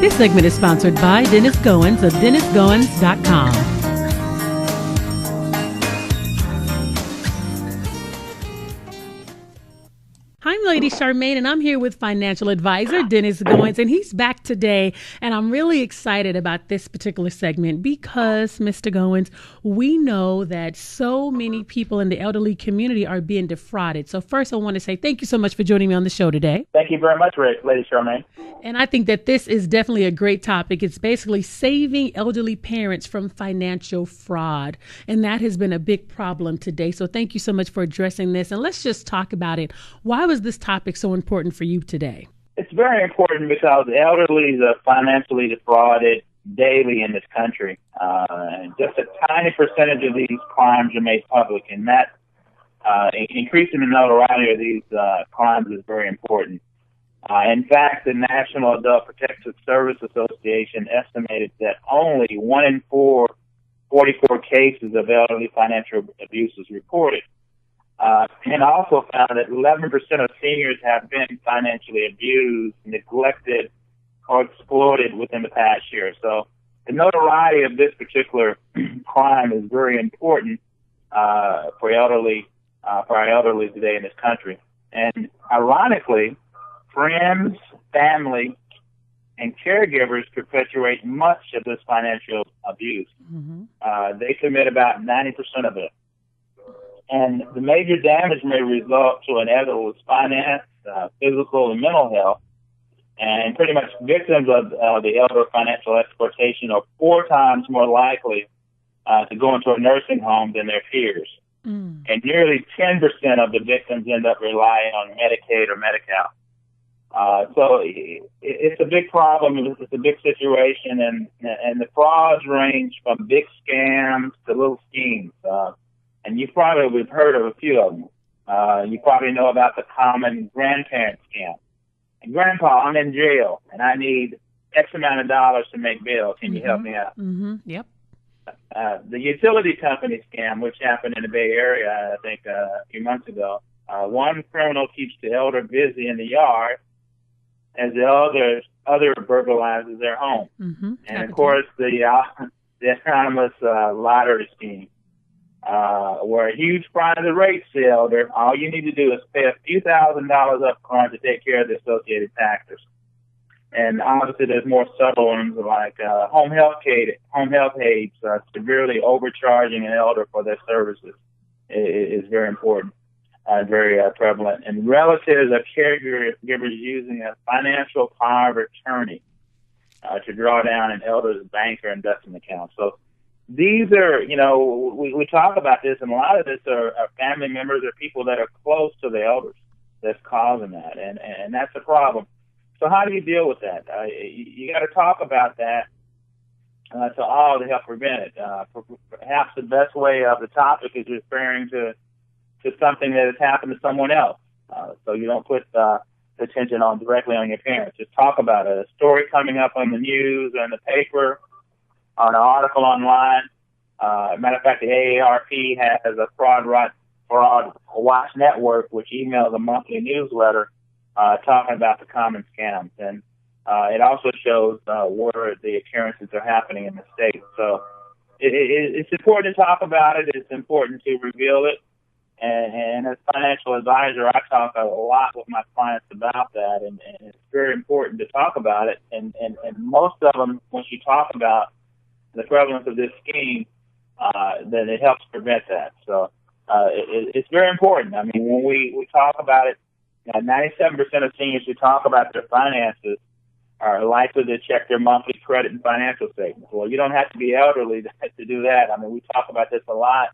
This segment is sponsored by Dennis Goins of DennisGoins.com. I'm Lady Charmaine, and I'm here with financial advisor Dennis Goins, and he's back today. And I'm really excited about this particular segment because, Mr. Goins, we know that so many people in the elderly community are being defrauded. So first, I want to say thank you so much for joining me on the show today. Thank you very much, Lady Charmaine. And I think that this is definitely a great topic. It's basically saving elderly parents from financial fraud. And that has been a big problem today. So thank you so much for addressing this. And let's just talk about it. Why was this topic so important for you today? It's very important because the elderly are financially defrauded daily in this country. And just a tiny percentage of these crimes are made public. And that increasing the notoriety of these crimes is very important. In fact, the National Adult Protective Service Association estimated that only 1 in 44 cases of elderly financial abuse is reported. And also found that 11% of seniors have been financially abused, neglected, or exploited within the past year. So the notoriety of this particular crime is very important for our elderly today in this country. And ironically, friends, family, and caregivers perpetuate much of this financial abuse. Mm-hmm. They commit about 90% of it. And the major damage may result to an elderly's finance, physical, and mental health. And pretty much victims of the elder financial exploitation are 4 times more likely to go into a nursing home than their peers. Mm. And nearly 10% of the victims end up relying on Medicaid or Medi-Cal. So it's a big problem. It's a big situation, and the frauds range from big scams to little schemes. And you probably have heard of a few of them. You probably know about the common grandparent scam. And Grandpa, I'm in jail, and I need X amount of dollars to make bail. Can you help me out? Mm-hmm. Yep. The utility company scam, which happened in the Bay Area, I think a few months ago. One criminal keeps the elder busy in the yard as the other burglarizes their home. Mm-hmm. And, of course, the anonymous lottery scheme. Where a huge prize of rate sale, all you need to do is pay a few $1,000s up front to take care of the associated taxes. And obviously, there's more subtle ones like home health aides severely overcharging an elder for their services is very important, very prevalent. And relatives of caregivers using a financial power of attorney to draw down an elder's bank or investment account. So these are, we talk about this, and a lot of this are family members or people that are close to the elders that's causing that, and that's a problem. So how do you deal with that? You got to talk about that to all to help prevent it. Perhaps the best way of the topic is referring to something that has happened to someone else, so you don't put attention directly on your parents. Just talk about it. A story coming up on the news or in the paper, on an article online. Matter of fact, the AARP has a fraud watch network, which emails a monthly newsletter talking about the common scams. And it also shows where the occurrences are happening in the state. So it's important to talk about it. It's important to reveal it. And as financial advisor, I talk a lot with my clients about that. And it's very important to talk about it. And most of them, once you talk about the prevalence of this scheme, then it helps prevent that. So it's very important. I mean, when we talk about it, 97% of seniors who talk about their finances are likely to check their monthly credit and financial statements. Well, you don't have to be elderly to do that. I mean, we talk about this a lot,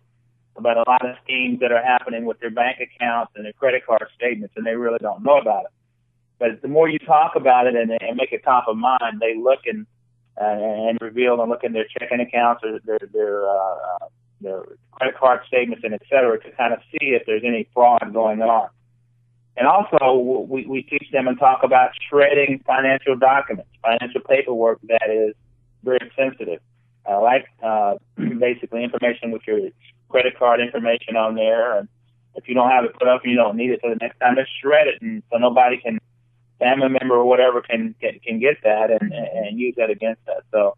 about a lot of schemes that are happening with their bank accounts and their credit card statements, and they really don't know about it. But the more you talk about it and make it top of mind, they look and reveal and look in their checking accounts or their credit card statements and et cetera to kind of see if there's any fraud going on. And also, we teach them and talk about shredding financial documents, financial paperwork that is very sensitive, basically information with your credit card information on there. And if you don't have it put up, you don't need it. So the next time, just shred it, and so nobody can family member or whatever can get that and use that against that. So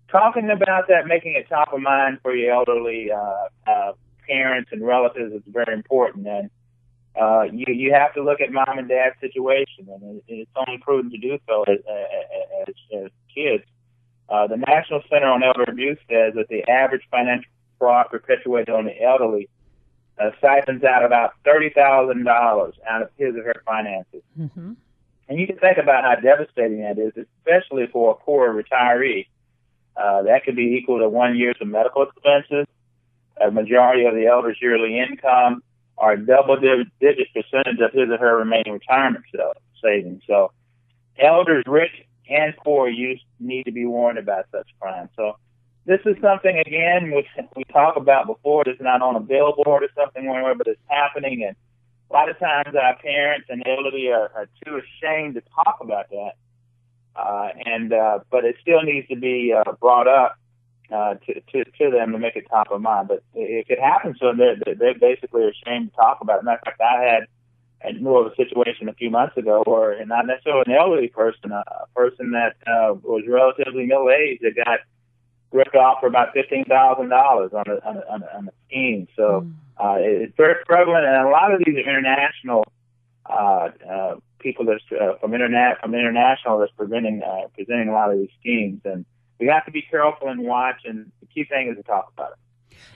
talking about that, making it top of mind for your elderly parents and relatives is very important. And you have to look at mom and dad's situation, and it's only prudent to do so as kids. The National Center on Elder Abuse says that the average financial fraud perpetuated on the elderly siphons out about $30,000 out of his or her finances. Mm-hmm. And you can think about how devastating that is, especially for a poor retiree. That could be equal to 1 year's of medical expenses, a majority of the elder's yearly income, or a double-digit percentage of his or her remaining retirement savings. So elders, rich and poor, need to be warned about such crimes. So this is something, again, which we talked about before. It's not on a billboard or something, but it's happening. And a lot of times our parents and elderly are too ashamed to talk about that. But it still needs to be brought up to them to make it top of mind. But if it happens to them, they're basically ashamed to talk about it. Matter of fact, I knew of a situation a few months ago where not necessarily an elderly person, a person that was relatively middle-aged that got ripped off for about $15,000 on a scheme. So it's very prevalent, and a lot of these are international people that's from international that's presenting a lot of these schemes, and we have to be careful and watch. And the key thing is to talk about it.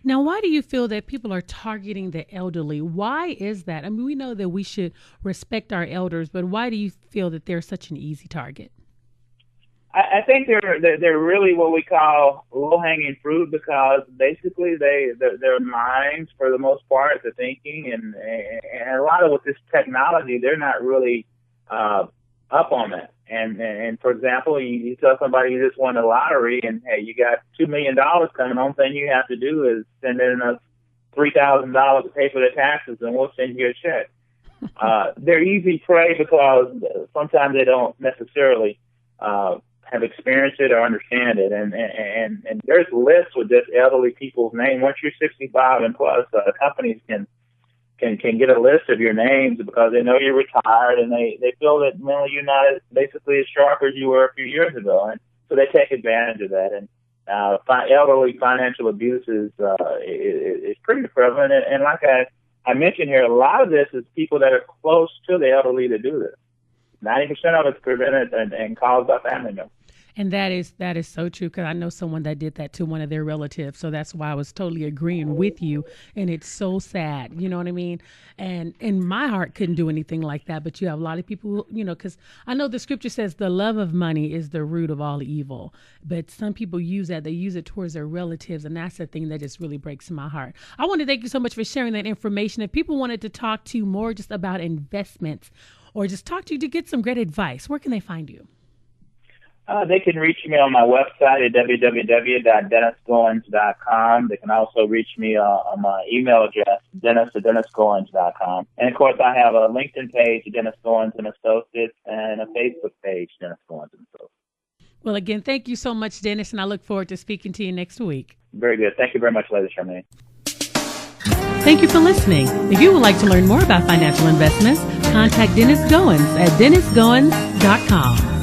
Now, why do you feel that people are targeting the elderly? Why is that? I mean, we know that we should respect our elders, but why do you feel that they're such an easy target? I think they're really what we call low-hanging fruit, because basically their minds, for the most part, the thinking, and a lot of with this technology, they're not really up on that. And for example, you tell somebody you just won the lottery and, hey, you got $2 million coming. The only thing you have to do is send in us $3,000 to pay for the taxes, and we'll send you a check. They're easy prey because sometimes they don't necessarily have experienced it or understand it. And there's lists with just elderly people's name. Once you're 65 and plus, companies can get a list of your names because they know you're retired, and they feel that you're not basically as sharp as you were a few years ago, and so they take advantage of that. And elderly financial abuse is pretty prevalent, and like I mentioned here, a lot of this is people that are close to the elderly that do this. 90% of it's prevented and caused by family members. And that is so true, because I know someone that did that to one of their relatives. So that's why I was totally agreeing with you. And it's so sad. You know what I mean? And my heart couldn't do anything like that. But you have a lot of people, because I know the scripture says the love of money is the root of all evil. But some people use that. They use it towards their relatives. And that's the thing that just really breaks my heart. I want to thank you so much for sharing that information. If people wanted to talk to you more just about investments or just talk to you to get some great advice, where can they find you? They can reach me on my website at www.dennisgoins.com. They can also reach me on my email address, dennis@dennisgoins.com. And, of course, I have a LinkedIn page, Dennis Goins and Associates, and a Facebook page, Dennis Goins and Associates. Well, again, thank you so much, Dennis, and I look forward to speaking to you next week. Very good. Thank you very much, Lady Charmaine. Thank you for listening. If you would like to learn more about financial investments, contact Dennis Goins at dennisgoins.com.